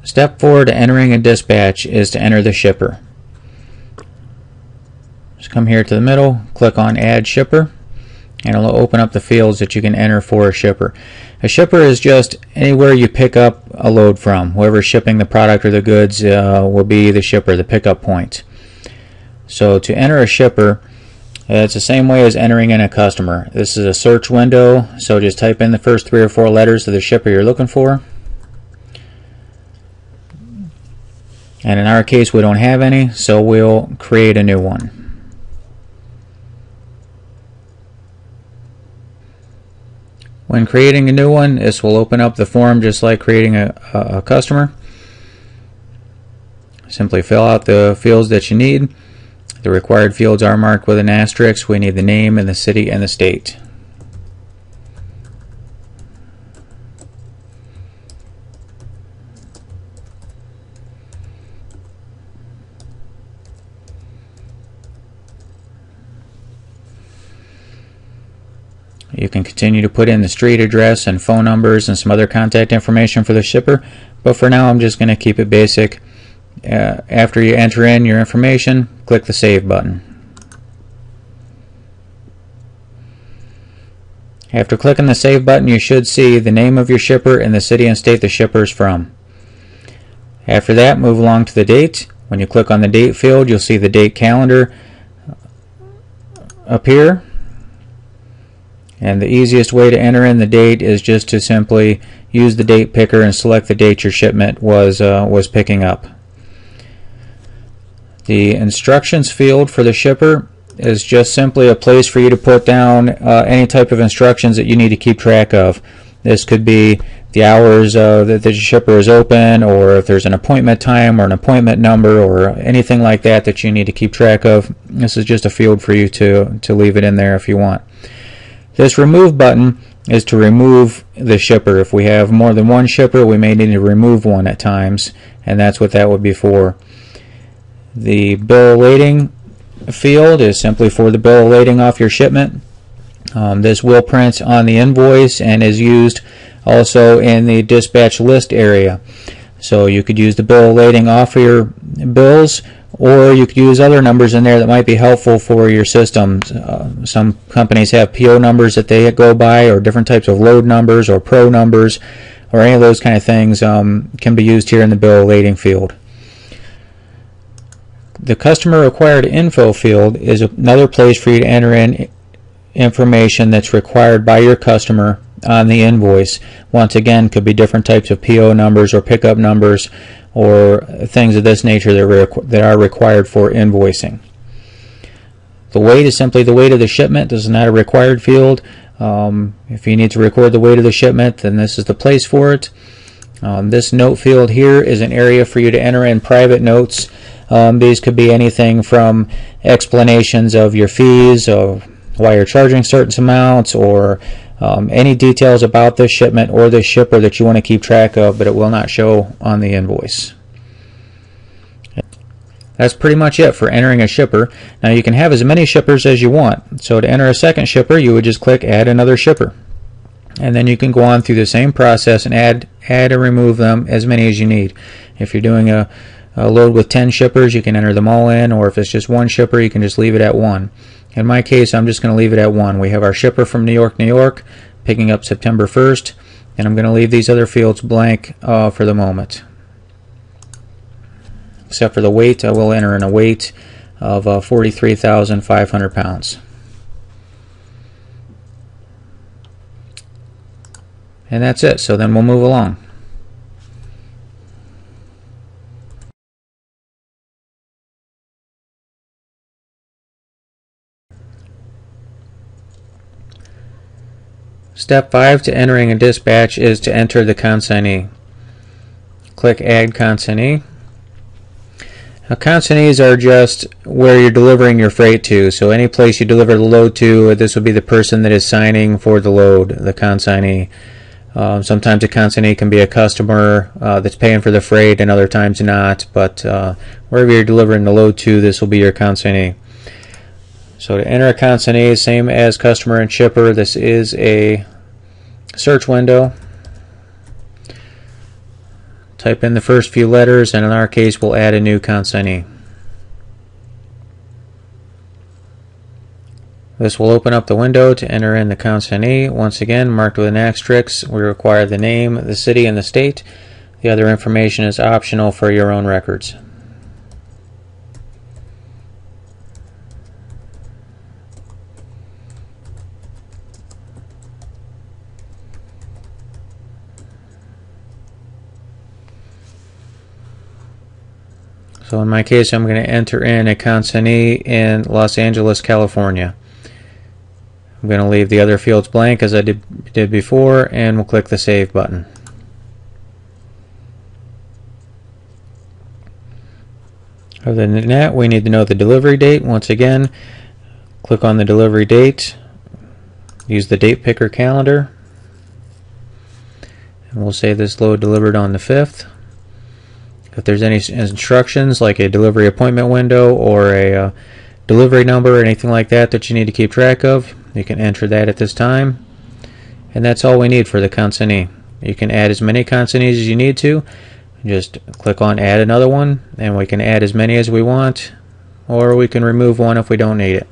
Step 4 to entering a dispatch is to enter the shipper. Just come here to the middle, click on Add Shipper, and it'll open up the fields that you can enter for a shipper. A shipper is just anywhere you pick up a load from. Whoever's shipping the product or the goods will be the shipper, the pickup point. So to enter a shipper, it's the same way as entering in a customer. This is a search window, so just type in the first 3 or 4 letters of the shipper you're looking for. And in our case, we don't have any, so we'll create a new one. When creating a new one, this will open up the form just like creating a customer. Simply fill out the fields that you need. The required fields are marked with an asterisk. We need the name and the city and the state. You can continue to put in the street address and phone numbers and some other contact information for the shipper, but for now I'm just going to keep it basic. After you enter in your information, click the Save button. After clicking the Save button, you should see the name of your shipper and the city and state the shipper is from. After that, move along to the date. When you click on the date field, you'll see the date calendar appear. And the easiest way to enter in the date is just to simply use the date picker and select the date your shipment was picking up. The instructions field for the shipper is just simply a place for you to put down any type of instructions that you need to keep track of. This could be the hours that the shipper is open, or if there's an appointment time or an appointment number or anything like that that you need to keep track of. This is just a field for you to leave it in there if you want. This remove button is to remove the shipper. If we have more than one shipper, we may need to remove one at times, and that's what that would be for. The bill of lading field is simply for the bill of lading off your shipment. This will print on the invoice and is used also in the dispatch list area. So you could use the bill of lading off of your bills, or you could use other numbers in there that might be helpful for your systems. Some companies have PO numbers that they go by, or different types of load numbers or pro numbers, or any of those kind of things can be used here in the bill of lading field. The customer required info field is another place for you to enter in information that's required by your customer on the invoice. Once again, could be different types of PO numbers or pickup numbers or things of this nature that are required for invoicing. The weight is simply the weight of the shipment. This is not a required field. If you need to record the weight of the shipment, then this is the place for it. This note field here is an area for you to enter in private notes. These could be anything from explanations of your fees, of why you're charging certain amounts, or any details about this shipment or this shipper that you want to keep track of, but it will not show on the invoice. That's pretty much it for entering a shipper. Now you can have as many shippers as you want. So to enter a second shipper, you would just click Add Another Shipper. And then you can go on through the same process and add and remove them, as many as you need. If you're doing a load with 10 shippers, you can enter them all in, or if it's just one shipper, you can just leave it at 1. In my case, I'm just going to leave it at 1. We have our shipper from New York, New York, picking up September 1st, and I'm going to leave these other fields blank for the moment. Except for the weight, I will enter in a weight of 43,500 pounds. And that's it. So then we'll move along. Step 5 to entering a dispatch is to enter the consignee. Click Add Consignee. Now, consignees are just where you're delivering your freight to. So any place you deliver the load to, this would be the person that is signing for the load, the consignee. Sometimes a consignee can be a customer that's paying for the freight, and other times not. But wherever you're delivering the load to, this will be your consignee. So to enter a consignee, same as customer and shipper, this is a search window. type in the first few letters, and in our case we'll add a new consignee. This will open up the window to enter in the consignee. Once again, marked with an asterisk. We require the name, the city, and the state. The other information is optional for your own records. So in my case, I'm going to enter in a consignee in Los Angeles, California. I'm going to leave the other fields blank as I did before, and we'll click the Save button. Other than that, we need to know the delivery date. Once again, click on the delivery date, use the date picker calendar, and we'll say this load delivered on the 5th. If there's any instructions like a delivery appointment window or a delivery number or anything like that that you need to keep track of, you can enter that at this time. And that's all we need for the consignee. You can add as many consignees as you need to. Just click on add another one, and we can add as many as we want, or we can remove one if we don't need it.